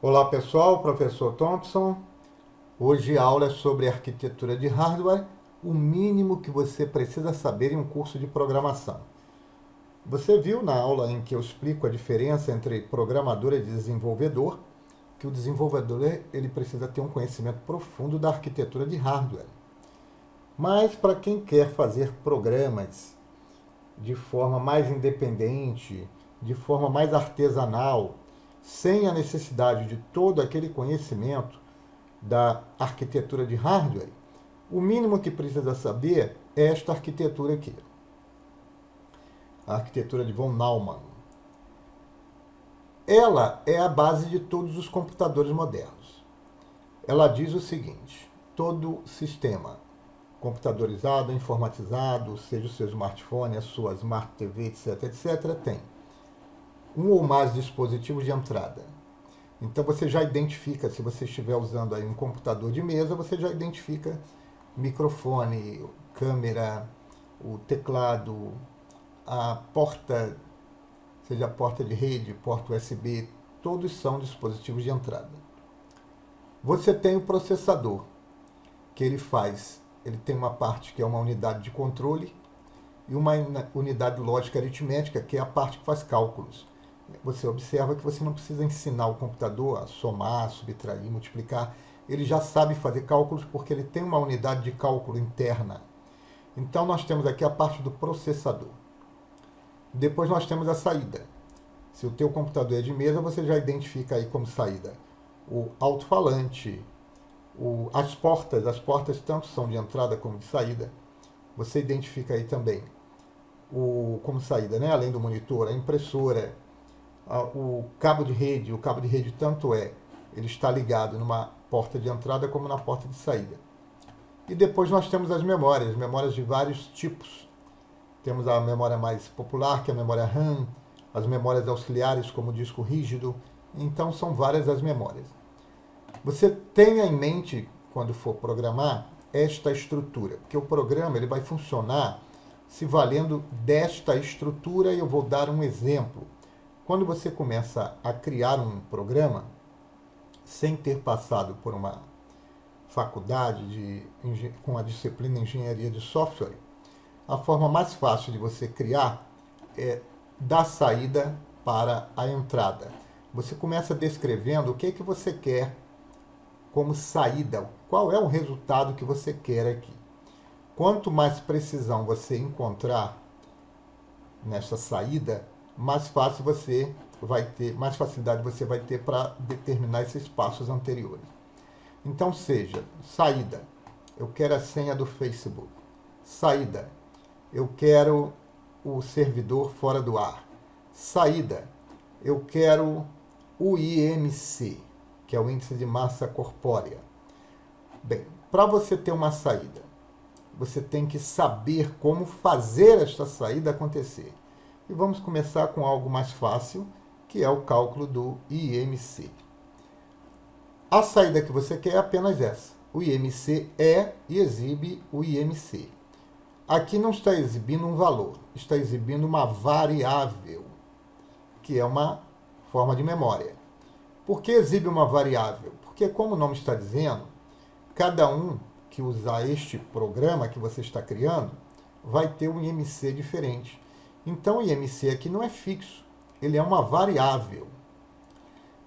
Olá pessoal, professor Thompson. Hoje a aula é sobre arquitetura de hardware, o mínimo que você precisa saber em um curso de programação. Você viu na aula em que eu explico a diferença entre programador e desenvolvedor, que o desenvolvedor ele precisa ter um conhecimento profundo da arquitetura de hardware. Mas para quem quer fazer programas de forma mais independente, de forma mais artesanal, sem a necessidade de todo aquele conhecimento da arquitetura de hardware, o mínimo que precisa saber é esta arquitetura aqui, a arquitetura de von Neumann. Ela é a base de todos os computadores modernos. Ela diz o seguinte: todo sistema computadorizado, informatizado, seja o seu smartphone, a sua Smart TV, etc., etc., tem um ou mais dispositivos de entrada. Então você já identifica, se você estiver usando aí um computador de mesa, você já identifica microfone, câmera, o teclado, a porta, seja a porta de rede, porta USB, todos são dispositivos de entrada. Você tem o processador, que ele tem uma parte que é uma unidade de controle e uma unidade lógica aritmética, que é a parte que faz cálculos. Você observa que você não precisa ensinar o computador a somar, subtrair, multiplicar. Ele já sabe fazer cálculos porque ele tem uma unidade de cálculo interna. Então nós temos aqui a parte do processador. Depois nós temos a saída. Se o teu computador é de mesa, você já identifica aí como saída o alto-falante, as portas tanto são de entrada como de saída. Você identifica aí também como saída, né? Além do monitor, a impressora, o cabo de rede. O cabo de rede tanto ele está ligado numa porta de entrada como na porta de saída. E depois nós temos as memórias de vários tipos. Temos a memória mais popular, que é a memória RAM, as memórias auxiliares, como o disco rígido. Então são várias as memórias. Você tenha em mente, quando for programar, esta estrutura, porque o programa ele vai funcionar se valendo desta estrutura, e eu vou dar um exemplo. Quando você começa a criar um programa, sem ter passado por uma faculdade com a disciplina Engenharia de Software, a forma mais fácil de você criar é da saída para a entrada. Você começa descrevendo o que você quer como saída, qual é o resultado que você quer aqui. Quanto mais precisão você encontrar nessa saída, mais fácil você vai ter, mais facilidade você vai ter para determinar esses passos anteriores. Então, seja saída, eu quero a senha do Facebook. Saída, eu quero o servidor fora do ar. Saída, eu quero o IMC, que é o índice de massa corpórea. Bem, para você ter uma saída, você tem que saber como fazer esta saída acontecer. E vamos começar com algo mais fácil, que é o cálculo do IMC. A saída que você quer é apenas essa. O IMC é e exibe o IMC. Aqui não está exibindo um valor, está exibindo uma variável, que é uma forma de memória. Por que exibe uma variável? Porque, como o nome está dizendo, cada um que usar este programa que você está criando vai ter um IMC diferente. Então, o IMC aqui não é fixo, ele é uma variável.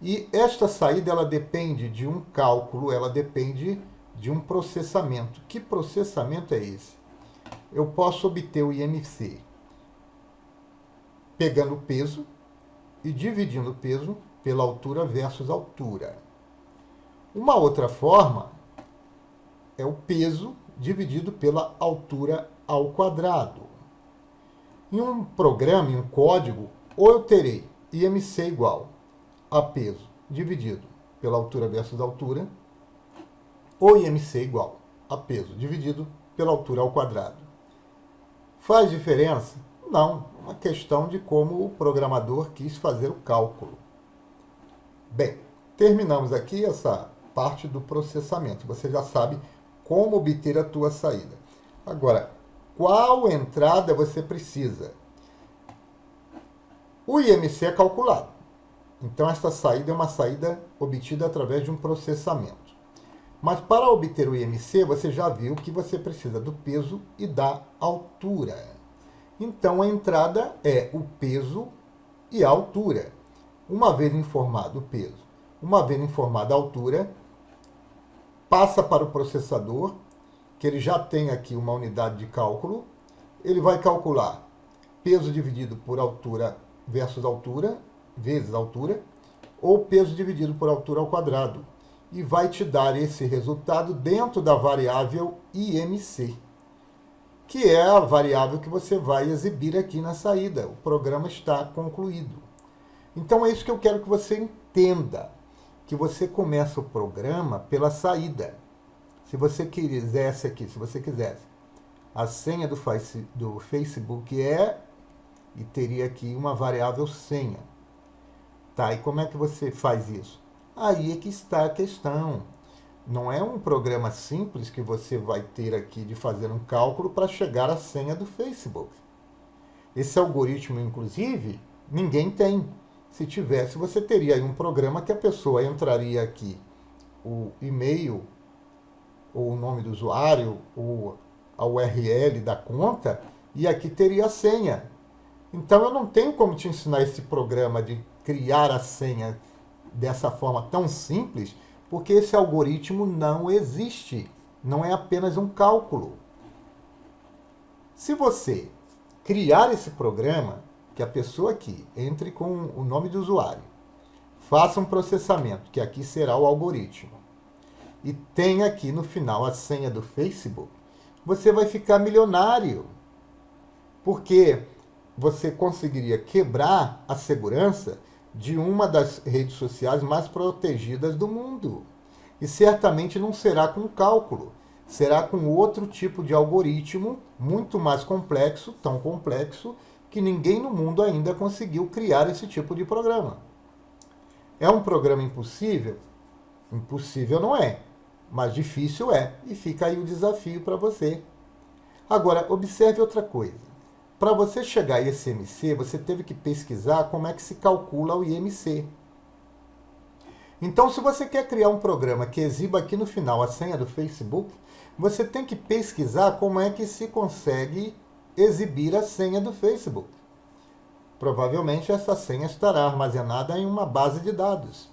E esta saída ela depende de um cálculo, ela depende de um processamento. Que processamento é esse? Eu posso obter o IMC pegando o peso e dividindo o peso pela altura versus altura. Uma outra forma é o peso dividido pela altura ao quadrado. Em um programa, em um código, ou eu terei IMC igual a peso dividido pela altura versus altura, ou IMC igual a peso dividido pela altura ao quadrado. Faz diferença? Não, é uma questão de como o programador quis fazer o cálculo. Bem, terminamos aqui essa parte do processamento. Você já sabe como obter a tua saída. Agora, qual entrada você precisa? O IMC é calculado. Então, esta saída é uma saída obtida através de um processamento. Mas para obter o IMC, você já viu que você precisa do peso e da altura. Então, a entrada é o peso e a altura. Uma vez informado o peso, uma vez informada a altura, passa para o processador, que ele já tem aqui uma unidade de cálculo. Ele vai calcular peso dividido por altura versus altura, vezes altura, ou peso dividido por altura ao quadrado. E vai te dar esse resultado dentro da variável IMC, que é a variável que você vai exibir aqui na saída. O programa está concluído. Então é isso que eu quero que você entenda, que você começa o programa pela saída. Se você quisesse aqui, se você quisesse, a senha do Facebook e teria aqui uma variável senha. Tá, e como é que você faz isso? Aí é que está a questão. Não é um programa simples que você vai ter aqui de fazer um cálculo para chegar à senha do Facebook. Esse algoritmo, inclusive, ninguém tem. Se tivesse, você teria aí um programa que a pessoa entraria aqui o e-mail, ou o nome do usuário, ou a URL da conta, e aqui teria a senha. Então eu não tenho como te ensinar esse programa de criar a senha dessa forma tão simples, porque esse algoritmo não existe. Não é apenas um cálculo. Se você criar esse programa, que a pessoa aqui entre com o nome do usuário, faça um processamento, que aqui será o algoritmo, e tem aqui no final a senha do Facebook, você vai ficar milionário. Porque você conseguiria quebrar a segurança de uma das redes sociais mais protegidas do mundo. E certamente não será com cálculo, será com outro tipo de algoritmo muito mais complexo, tão complexo, que ninguém no mundo ainda conseguiu criar esse tipo de programa. É um programa impossível? Impossível não é, mas difícil é, e fica aí o desafio para você. Agora, observe outra coisa. Para você chegar a esse IMC, você teve que pesquisar como é que se calcula o IMC. Então, se você quer criar um programa que exiba aqui no final a senha do Facebook, você tem que pesquisar como é que se consegue exibir a senha do Facebook. Provavelmente essa senha estará armazenada em uma base de dados.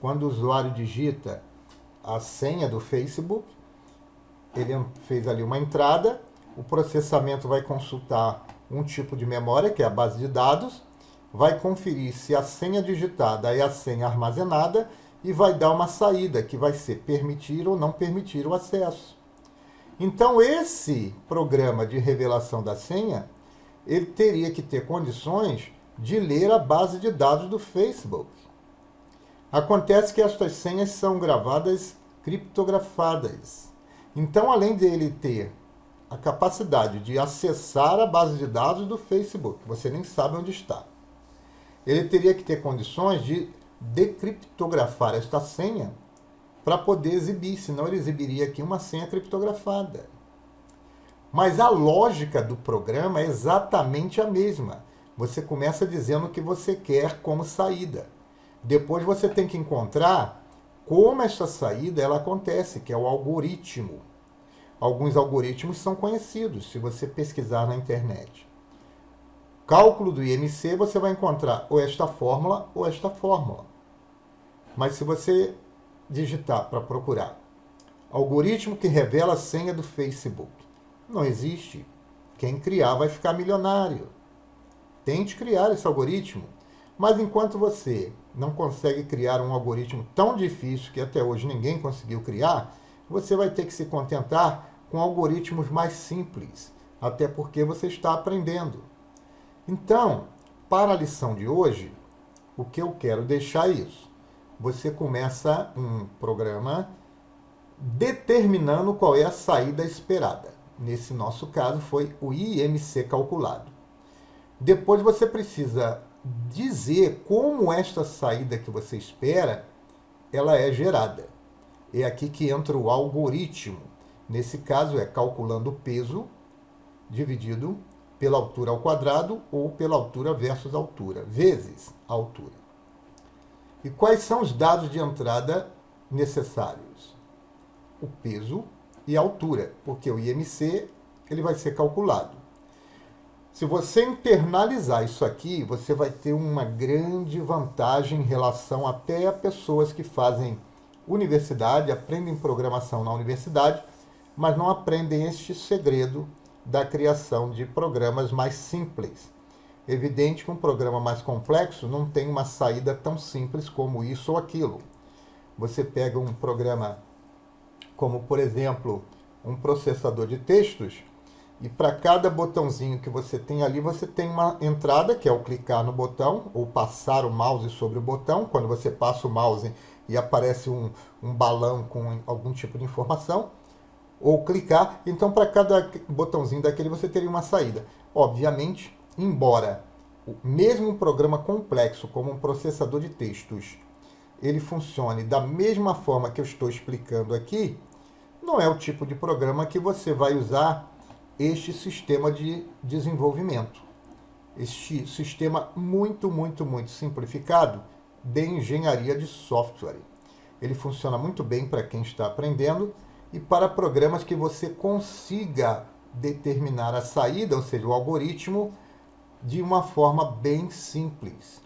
Quando o usuário digita a senha do Facebook, ele fez ali uma entrada, o processamento vai consultar um tipo de memória, que é a base de dados, vai conferir se a senha digitada é a senha armazenada e vai dar uma saída, que vai ser permitir ou não permitir o acesso. Então, esse programa de revelação da senha, ele teria que ter condições de ler a base de dados do Facebook. Acontece que estas senhas são gravadas criptografadas. Então, além dele ter a capacidade de acessar a base de dados do Facebook, você nem sabe onde está, ele teria que ter condições de decriptografar esta senha para poder exibir, senão ele exibiria aqui uma senha criptografada. Mas a lógica do programa é exatamente a mesma. Você começa dizendo o que você quer como saída. Depois você tem que encontrar como essa saída ela acontece, que é o algoritmo. Alguns algoritmos são conhecidos, se você pesquisar na internet. Cálculo do IMC, você vai encontrar ou esta fórmula ou esta fórmula. Mas se você digitar para procurar algoritmo que revela a senha do Facebook, não existe. Quem criar vai ficar milionário. Tente criar esse algoritmo. Mas enquanto você não consegue criar um algoritmo tão difícil que até hoje ninguém conseguiu criar, você vai ter que se contentar com algoritmos mais simples, até porque você está aprendendo. Então, para a lição de hoje, o que eu quero deixar é isso. Você começa um programa determinando qual é a saída esperada. Nesse nosso caso, foi o IMC calculado. Depois você precisa dizer como esta saída que você espera, ela é gerada. É aqui que entra o algoritmo. Nesse caso, é calculando o peso dividido pela altura ao quadrado ou pela altura versus altura, vezes a altura. E quais são os dados de entrada necessários? O peso e a altura, porque o IMC ele vai ser calculado. Se você internalizar isso aqui, você vai ter uma grande vantagem em relação até a pessoas que fazem universidade, aprendem programação na universidade, mas não aprendem este segredo da criação de programas mais simples. Evidente que um programa mais complexo não tem uma saída tão simples como isso ou aquilo. Você pega um programa como, por exemplo, um processador de textos, e para cada botãozinho que você tem ali, você tem uma entrada, que é o clicar no botão, ou passar o mouse sobre o botão, quando você passa o mouse e aparece um balão com algum tipo de informação, ou clicar. Então, para cada botãozinho daquele, você teria uma saída. Obviamente, embora mesmo um programa complexo, como um processador de textos, ele funcione da mesma forma que eu estou explicando aqui, não é o tipo de programa que você vai usar este sistema de desenvolvimento. Este sistema muito simplificado de engenharia de software. Ele funciona muito bem para quem está aprendendo e para programas que você consiga determinar a saída, ou seja, o algoritmo, de uma forma bem simples.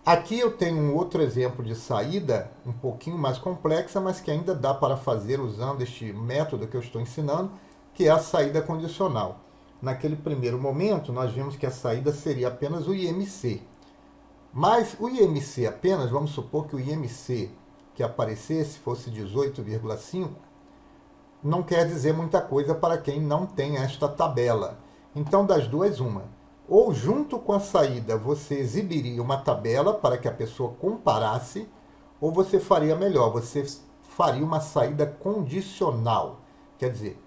Aqui eu tenho um outro exemplo de saída, um pouquinho mais complexa, mas que ainda dá para fazer usando este método que eu estou ensinando, que é a saída condicional. Naquele primeiro momento, nós vimos que a saída seria apenas o IMC. Mas o IMC apenas, vamos supor que o IMC que aparecesse fosse 18,5, não quer dizer muita coisa para quem não tem esta tabela. Então, das duas, uma. Ou junto com a saída você exibiria uma tabela para que a pessoa comparasse, ou você faria melhor, você faria uma saída condicional. Quer dizer,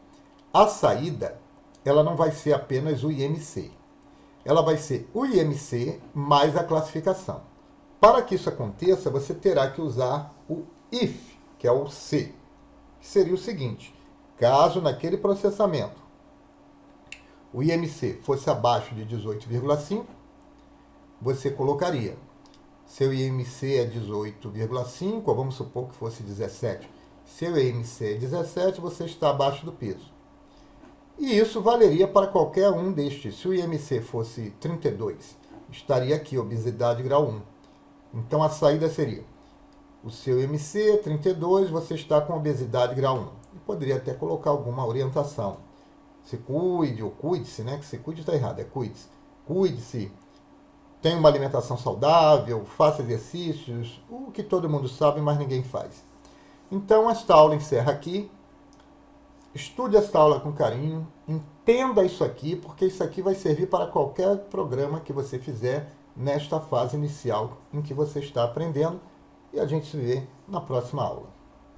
a saída ela não vai ser apenas o IMC. Ela vai ser o IMC mais a classificação. Para que isso aconteça, você terá que usar o if, que é o C, que seria o seguinte: caso naquele processamento o IMC fosse abaixo de 18,5, você colocaria: seu IMC é 18,5, ou vamos supor que fosse 17. Seu IMC é 17, você está abaixo do peso. E isso valeria para qualquer um destes. Se o IMC fosse 32, estaria aqui, obesidade grau 1. Então a saída seria: o seu IMC é 32, você está com obesidade grau 1. E poderia até colocar alguma orientação. Se cuide, ou cuide-se, né? Que se cuide está errado, é cuide-se. Cuide-se, tenha uma alimentação saudável, faça exercícios, o que todo mundo sabe, mas ninguém faz. Então, esta aula encerra aqui. Estude esta aula com carinho, entenda isso aqui, porque isso aqui vai servir para qualquer programa que você fizer nesta fase inicial em que você está aprendendo. E a gente se vê na próxima aula.